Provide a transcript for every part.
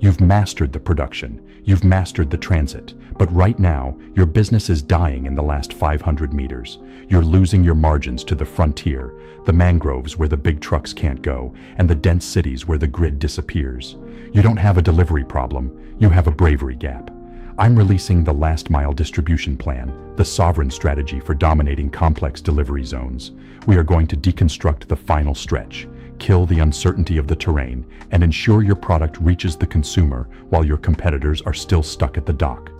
You've mastered the production, you've mastered the transit, but right now, your business is dying in the last 500 meters. You're losing your margins to the frontier, the mangroves where the big trucks can't go, and the dense cities where the grid disappears. You don't have a delivery problem, you have a bravery gap. I'm releasing the last mile distribution plan, the sovereign strategy for dominating complex delivery zones. We are going to deconstruct the final stretch, kill the uncertainty of the terrain, and ensure your product reaches the consumer while your competitors are still stuck at the dock.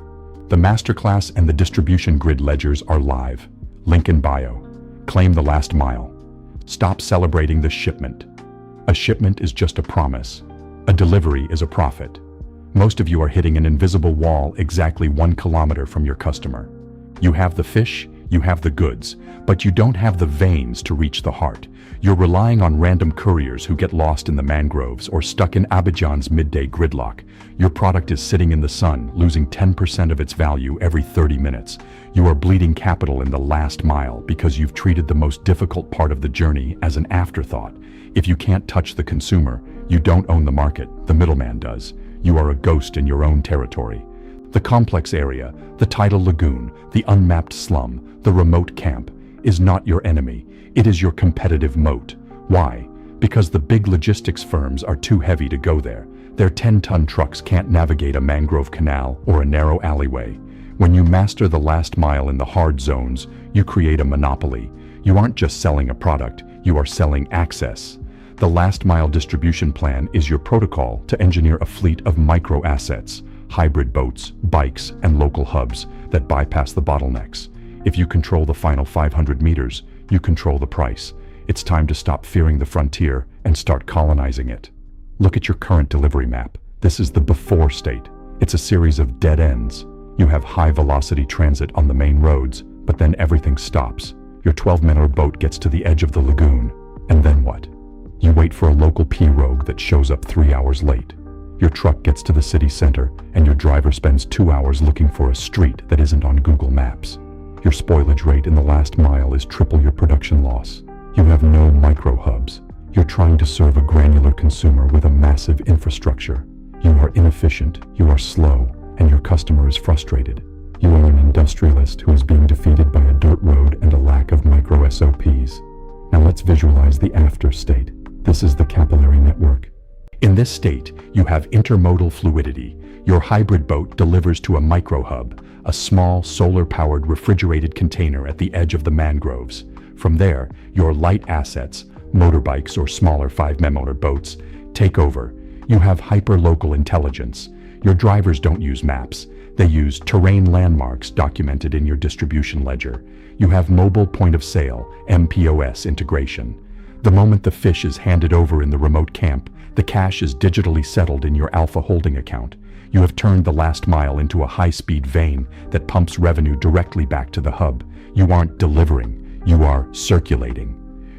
The masterclass and the distribution grid ledgers are live. Link in bio. Claim the last mile. Stop celebrating the shipment. A shipment is just a promise. A delivery is a profit. Most of you are hitting an invisible wall exactly 1 kilometer from your customer. You have the fish, you have the goods, but you don't have the veins to reach the heart. You're relying on random couriers who get lost in the mangroves or stuck in Abidjan's midday gridlock. Your product is sitting in the sun, losing 10% of its value every 30 minutes. You are bleeding capital in the last mile because you've treated the most difficult part of the journey as an afterthought. If you can't touch the consumer, you don't own the market, the middleman does. You are a ghost in your own territory. The complex area, the tidal lagoon, the unmapped slum, the remote camp, is not your enemy. It is your competitive moat. Why? Because the big logistics firms are too heavy to go there. Their 10-ton trucks can't navigate a mangrove canal or a narrow alleyway. When you master the last mile in the hard zones, you create a monopoly. You aren't just selling a product, you are selling access. The last mile distribution plan is your protocol to engineer a fleet of micro assets, hybrid boats, bikes, and local hubs that bypass the bottlenecks. If you control the final 500 meters, you control the price. It's time to stop fearing the frontier and start colonizing it. Look at your current delivery map. This is the before state. It's a series of dead ends. You have high-velocity transit on the main roads, but then everything stops. Your 12-meter boat gets to the edge of the lagoon, and then what? You wait for a local pirogue that shows up 3 hours late. Your truck gets to the city center, and your driver spends 2 hours looking for a street that isn't on Google Maps. Your spoilage rate in the last mile is triple your production loss. You have no micro hubs. You're trying to serve a granular consumer with a massive infrastructure. You are inefficient, you are slow, and your customer is frustrated. You are an industrialist who is being defeated by a dirt road and a lack of micro SOPs. Now let's visualize the after state. This is the capillary network. In this state, you have intermodal fluidity. Your hybrid boat delivers to a microhub, a small solar-powered refrigerated container at the edge of the mangroves. From there, your light assets, motorbikes or smaller 5-meter boats, take over. You have hyper-local intelligence. Your drivers don't use maps. They use terrain landmarks documented in your distribution ledger. You have mobile point of sale, MPOS integration. The moment the fish is handed over in the remote camp, the cash is digitally settled in your Alpha holding account. You have turned the last mile into a high-speed vein that pumps revenue directly back to the hub. You aren't delivering, you are circulating.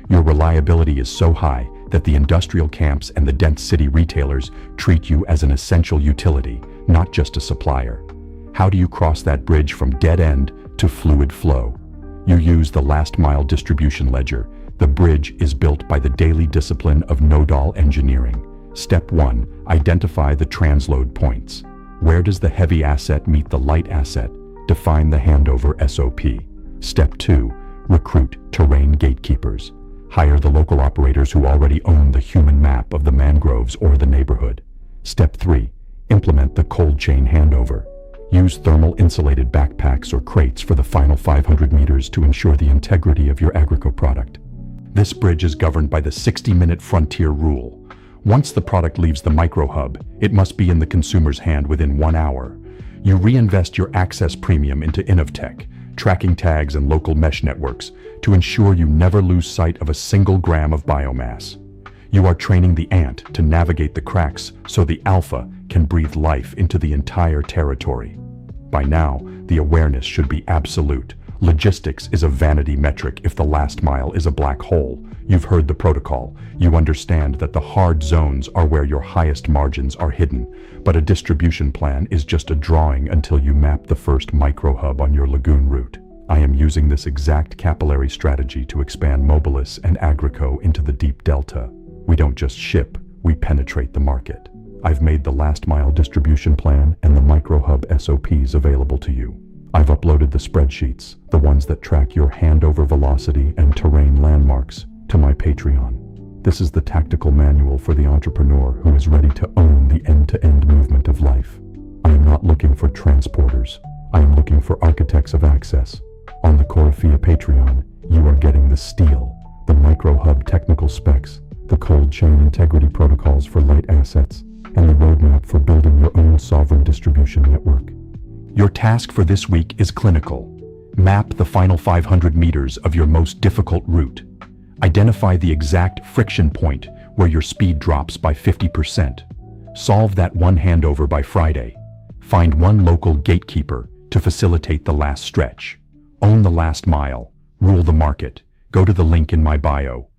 Your reliability is so high that the industrial camps and the dense city retailers treat you as an essential utility, not just a supplier. How do you cross that bridge from dead end to fluid flow? You use the last mile distribution ledger. The bridge is built by the daily discipline of nodal engineering. Step 1, identify the transload points. Where does the heavy asset meet the light asset? Define the handover SOP. Step 2, recruit terrain gatekeepers. Hire the local operators who already own the human map of the mangroves or the neighborhood. Step 3, implement the cold chain handover. Use thermal insulated backpacks or crates for the final 500 meters to ensure the integrity of your Agrico product. This bridge is governed by the 60-minute frontier rule. Once the product leaves the microhub, it must be in the consumer's hand within 1 hour. You reinvest your access premium into Innovtech, tracking tags and local mesh networks to ensure you never lose sight of a single gram of biomass. You are training the ant to navigate the cracks so the alpha can breathe life into the entire territory. By now, the awareness should be absolute. Logistics is a vanity metric if the last mile is a black hole. You've heard the protocol. You understand that the hard zones are where your highest margins are hidden. But a distribution plan is just a drawing until you map the first micro-hub on your lagoon route. I am using this exact capillary strategy to expand Mobilis and Agrico into the deep delta. We don't just ship, we penetrate the market. I've made the last mile distribution plan and the microhub SOPs available to you. I've uploaded the spreadsheets, the ones that track your handover velocity and terrain landmarks, to my Patreon. This is the tactical manual for the entrepreneur who is ready to own the end-to-end movement of life. I am not looking for transporters. I am looking for architects of access. On the Corifea Patreon, you are getting the steel, the microhub technical specs, the cold chain integrity protocols for light assets, and the roadmap for building your own sovereign distribution network. Your task for this week is clinical. Map the final 500 meters of your most difficult route. Identify the exact friction point where your speed drops by 50%. Solve that one handover by Friday. Find one local gatekeeper to facilitate the last stretch. Own the last mile. Rule the market. Go to the link in my bio.